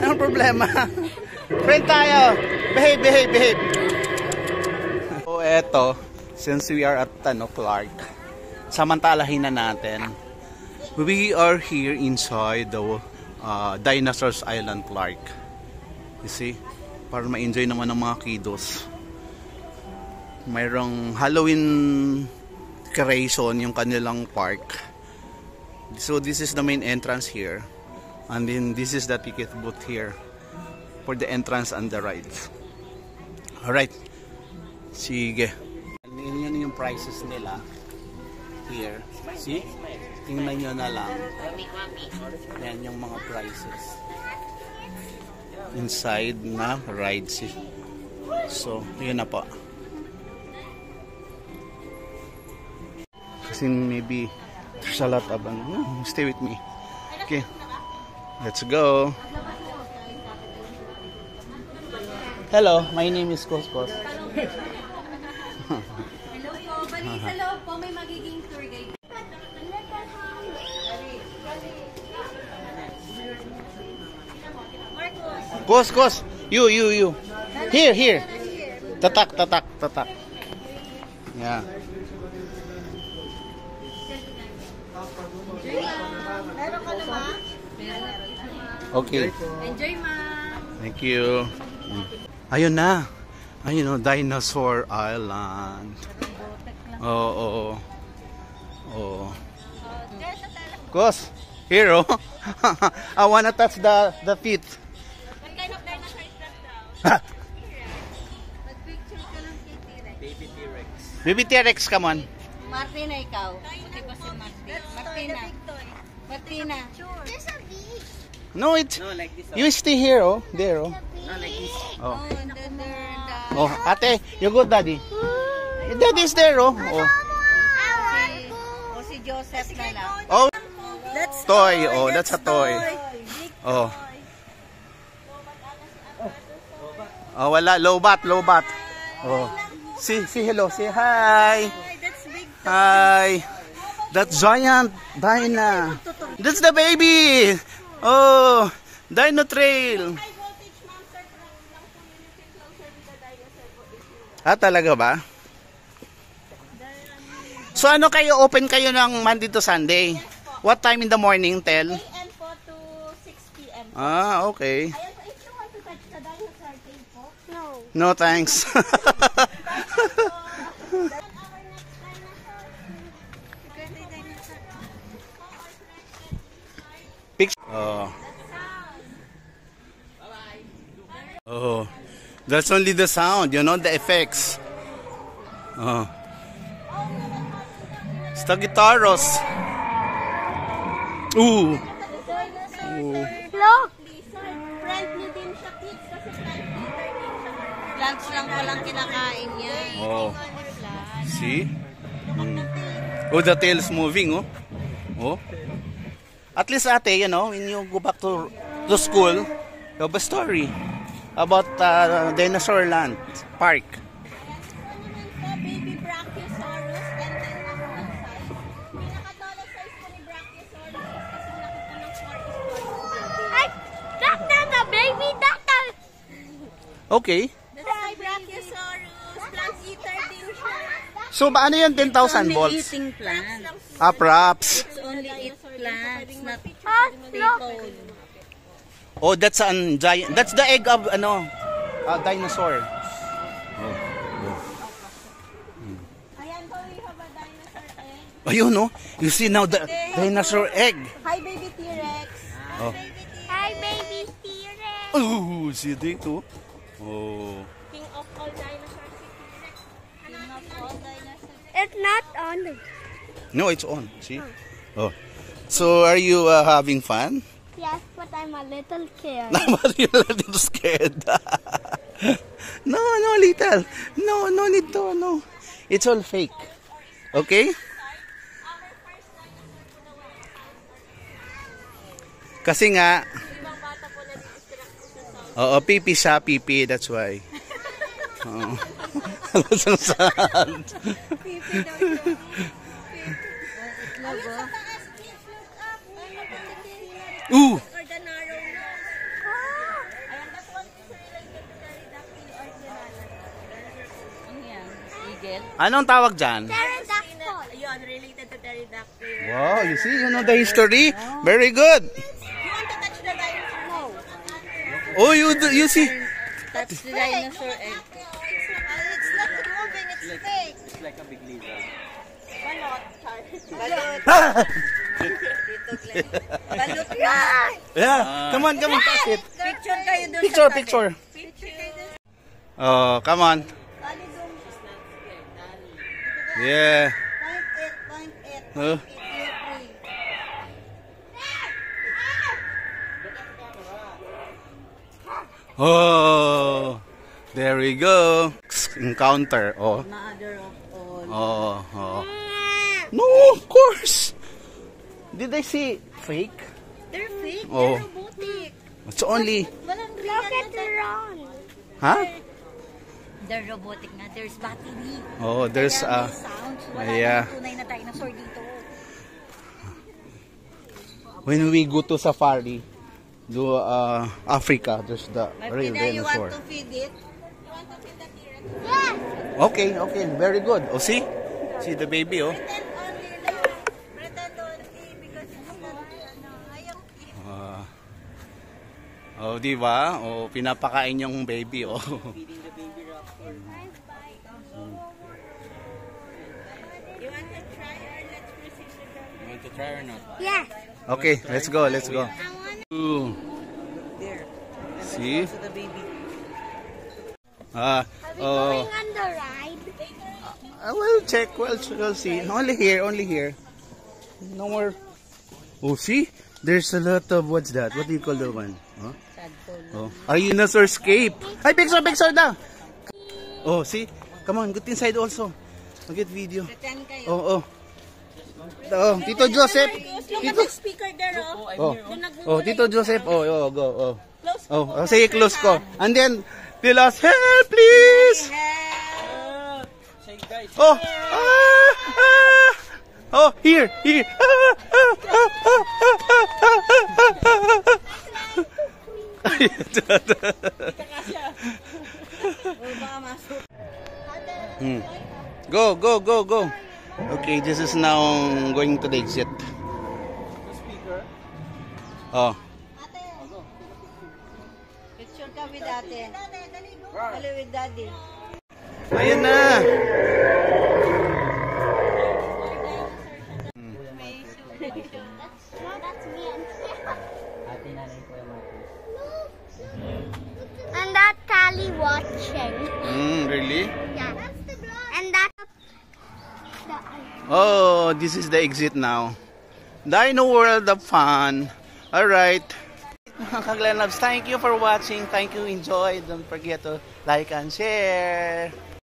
Anong problema? Friend tayo. Behave, behave, behave. So, eto. Since we are at Clark, samantalahin na natin. We are here inside the Dinosaurs Island, Clark. You see? Para ma-enjoy naman ng mga kiddos. Mayroong Halloween creation yung kanilang park. So this is the main entrance here. And then this is the ticket booth here for the entrance and the rides. Alright. Sige. Yan yung prices nila. Here. See? Tingnan nyo na lang. Yan yung mga prices. Inside na rides. So, yun na po. Kasi maybe there's a lot of stay with me. Okay. Let's go. Hello, my name is Koskos. Hello po, bali sa loob po may magiging tour guide. Kos, you. Here. Tatak. Yeah. Meron ka na ba? Okay. Enjoy, ma'am. Thank you. Ayun na. Ayun, Dinosaur Island. Oh. Kos, here, oh. I wanna touch the feet. What kind of dinosaur is that daw? Mag-picture ka lang kay T-Rex. Baby T-Rex. Baby T-Rex, come on. Martina, ikaw. Hindi ba si Martina. There's a beach. No, like this. You stay here, oh. There, oh. Like this. Oh. And then Oh, ate, you go, daddy. Daddy's there, oh. O si Joseph na lang. Oh. That's Toy. Oh, that's a toy. Oh. Oh, wala. Low bat. Oh. Say hello. Say hi. That's big. Hi. That giant Dina. That's the baby. Oh, Dino Trail. Talaga ba? So ano kayo, open kayo ng Monday to Sunday? What time in the morning, Tel? 8 AM po to 6 PM. Okay. Ayan, if you want to touch the dinosaur tail po. No. No, thanks. Oh, that's only the sound, you know, the effects. Oh, Stagitaros. Ooh. Look! Friendly din siya, kids, kasi plants lang palang kinakain niya. Oh. See? Oh, the tail's moving, oh. Oh. At least ate, you know, when you go back to school, you have a story about Dinosaur Land Park. Baby Brachiosaurus, and then pinaka-tallest size ko ni Brachiosaurus kasi nakita ng 40 Ay! That's a baby! Okay. That's my Brachiosaurus. Plant eater din siya. So, ano yun, 10,000 volts? Eating plants. Props. It's only eat plants, not people. Oh, that's an giant. That's the egg of dinosaur. Ayan po, we have a dinosaur egg. Ayun, no? You see now the dinosaur egg. Hi, baby T-Rex. Oh. Hi, baby T-Rex. Oh, see dito. Oh. King of all dinosaurs, T-Rex. King of all dinosaurs. It's not on. No, it's on. See? Oh. So, are you having fun? Yes, but I'm a little scared. I'm a little scared. No, little. No need to. No. It's all fake. Okay? Kasi nga, pipi siya, pipi. That's why. Lasang saan. Pipi daw siya. Ooh! or the narrow nose. Ayan, that one is related to the pterodactyl or the ano yan? Eagle? Anong tawag dyan? Pterodactyl. Ayun, related to pterodactyl. Wow, you see, you know the history? Very good. You want to touch the dinosaur? No. Oh, you see. Touch the dinosaur egg. It's not moving, it's fake. It's like a big lizard. Balot, Charles. Balot. Dito, Glenn. Balot yan! Yeah, come on, touch it. Picture kayo dun Picture, sa tabi. picture. Picture kayo dun. Oh, come on. Dali dun. Yeah. Point it. Oh. Oh, there we go. Encounter. Oh, Mother of all. oh. No, of course. Did I see fake? They're fake. Oh. They're robotic. It's only. Walang real. Look at the wrong. Huh? They're robotic nga. There's battery. Oh, there's Kaya may sounds. Wala yeah. nang tunay na dinosaur dito. When we go to safari, to Africa, there's the real You dinosaur. want to feed it? You want to feed the T-Rex? Yes! Okay, very good. Oh, see the baby, oh. Pretend only lang. Pretend only because it's not, ayaw. Oh, di ba? Oh, pinapakain yung baby, oh. You want to try or let's proceed to the... You want to try or not? Yes! Okay, let's go. Ooh. There. See? So the baby. Oh. on the ride? We'll check. We'll see. Only here. No more. Oh, see? There's a lot of, what's that? What do you call the one? Huh? Oh. Dinosaur escape. Ay, picture na. Oh, see? Come on, get inside also. Get video. Pretend kayo. Oh. Oh, Tito Joseph. Look at the speaker there, oh. Oh, Tito Joseph. Oh, go. Close. Oh, say close ko. And then, tell us, help, please. Say guys. Oh, oh, here. Go. Okay, this is now going to the exit. Oh. Picture ka with ate. Hello with daddy. Ayan na. That's me Ate nanay ko yung mga And that Tally watching. Really? Yeah. And that. Oh, this is the exit now. Dino World of Fun. Alright. Mga Kaglen Loves, thank you for watching. Thank you, enjoy. Don't forget to like and share.